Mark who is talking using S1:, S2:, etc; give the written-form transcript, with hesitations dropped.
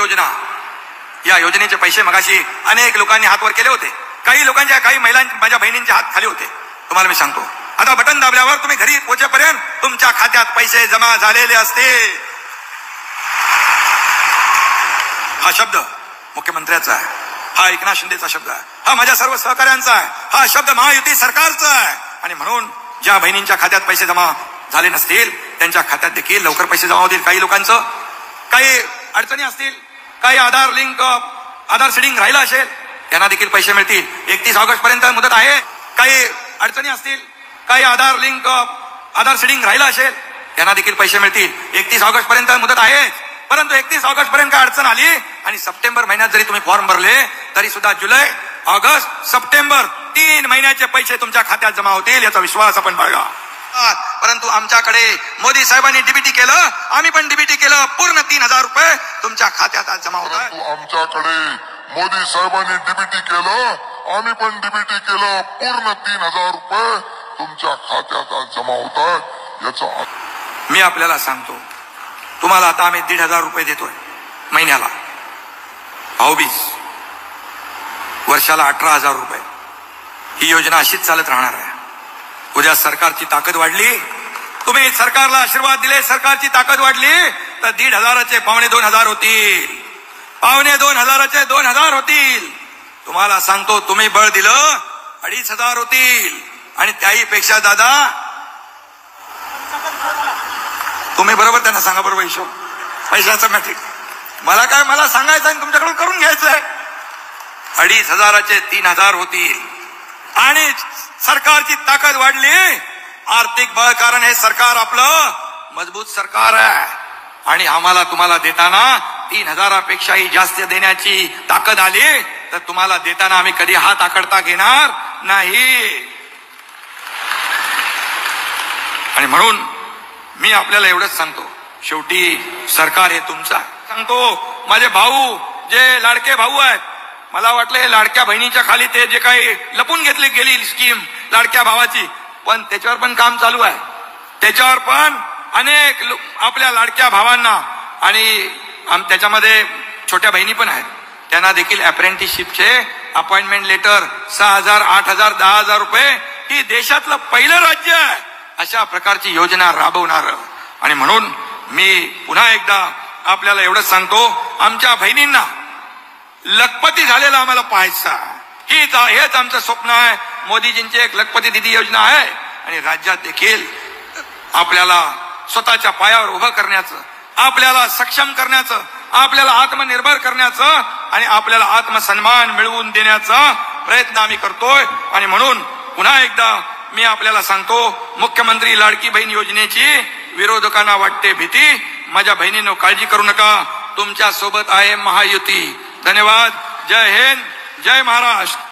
S1: योजना, या योजनेचे पैसे मगाशी अनेक लोकांनी हात वर केले होते. काही लोकांच्या, काही महिलांच्या, माझ्या बहिणींचे हात खाली होते. तुम्हाला मी सांगतो, आता बटन दाबल्यावर तुम्ही घरी पोहोचेपर्यंत तुमच्या खात्यात पैसे जमा झालेले असतील. हा शब्द मुख्यमंत्र्याचा आहे, हा एकनाथ शिंदेचा शब्द आहे, हा माझ्या सर्व सहकाऱ्यांचा आहे, हा शब्द महायुती सरकारचा आहे. आणि म्हणून ज्या बहिणींच्या खात्यात पैसे जमा झाले नसतील त्यांच्या खात्यात देखील लवकर पैसे जमा होतील. काही लोकांचं काही अडचणी असतील, काही आधार सीडिंग राहिला असेल त्यांना देखील पैसे मिळतील. 31 ऑगस्ट पर्यंत मुदत आहे. काही अडचणी असतील, काही आधार सीडिंग राहिला असेल त्यांना देखील पैसे मिळतील. 31 ऑगस्ट पर्यंत मुदत आहे. परंतु 31 ऑगस्ट पर्यंत काय अडचण आली आणि सप्टेंबर महिन्यात जरी तुम्ही फॉर्म भरले तरी सुद्धा जुलै, ऑगस्ट, सप्टेंबर 3 महिन्याचे पैसे तुमच्या खात्यात जमा होतील याचा विश्वास आपण बाळगा. परंतु आमच्याकडे मोदी साहेबांनी डीबीटी केलं, आम्ही पण डीबीटी केलं, पूर्ण 3,000 रुपये तुमच्या खात्यात आज जमा होतात.
S2: आमच्याकडे मोदी साहेबांनी डीबीटी केलं, आम्ही पण डीबीटी केलं, पूर्ण 3,000 रुपये तुमच्या खात्यात आज जमा होतात याचा.
S1: मी आपल्याला सांगतो, तुम्हाला आता आम्ही 1,500 रुपये देतोय महिन्याला, भाऊबीज, वर्षाला 18,000 रुपये. ही योजना अशीच चालत राहणार आहे. उद्या सरकारची ताकद वाढली, तुम्ही सरकारला आशीर्वाद दिले, सरकारची ताकद वाढली तर 1,500चे 2,500 होतील, 2,500चे 2,000 होतील. तुम्हाला सांगतो, तुम्ही बळ दिलं 2,500 होतील. आणि त्याहीपेक्षा दादा तुम्ही बरोबर त्यांना सांगा, बरोबर हिशोब पैशाचं मॅट्रिक मला काय, मला सांगायचं आणि तुमच्याकडून करून घ्यायचंय. 2,500चे 3,000 होतील. आणि सरकारची ताकद वाढली, आर्थिक बळ, कारण हे सरकार आपलं मजबूत सरकार आहे. आणि आम्हाला तुम्हाला देताना 3,000पेक्षाही जास्त देण्याची ताकद आली तर तुम्हाला देताना आम्ही कधी हात आकडता घेणार नाही. आणि म्हणून मी आपल्याला एवढंच सांगतो, शेवटी सरकार हे तुमचं सांगतो. माझे भाऊ, जे लाडके भाऊ आहेत, मला वाटलं हे लाडक्या बहिणीच्या खाली ते जे काही लपून घेतली गेली स्कीम लाडक्या भावाची, पण त्याच्यावर पण काम चालू आहे. त्याच्यावर पण अनेक आपल्या लाडक्या भावांना आणि त्याच्यामध्ये छोट्या बहिणी पण आहेत, त्यांना देखील अप्रेंटिसशिपचे अपॉइंटमेंट लेटर 6,000, 8,000, 10,000 रुपये. ही देशातलं पहिलं राज्य आहे अशा प्रकारची योजना राबवणार. आणि म्हणून मी पुन्हा एकदा आपल्याला एवढंच सांगतो, आमच्या बहिणींना लखपती झालेला आम्हाला पाहायचा, हेच आमचं स्वप्न आहे. मोदीजींची एक लखपती दिदी योजना आहे आणि राज्यात देखील आपल्याला स्वतःच्या पायावर उभं करण्याचं, आपल्याला सक्षम करण्याचं, आपल्याला आत्मनिर्भर करण्याचं आणि आपल्याला आत्मसन्मान मिळवून देण्याचा प्रयत्न आम्ही करतोय. आणि म्हणून पुन्हा एकदा मी आपल्याला सांगतो, मुख्यमंत्री लाडकी बहीण योजनेची विरोधकांना वाटते भीती. माझ्या बहिणींनो, काळजी करू नका, तुमच्या सोबत आहे महायुती. धन्यवाद. जय हिंद, जय महाराष्ट्र.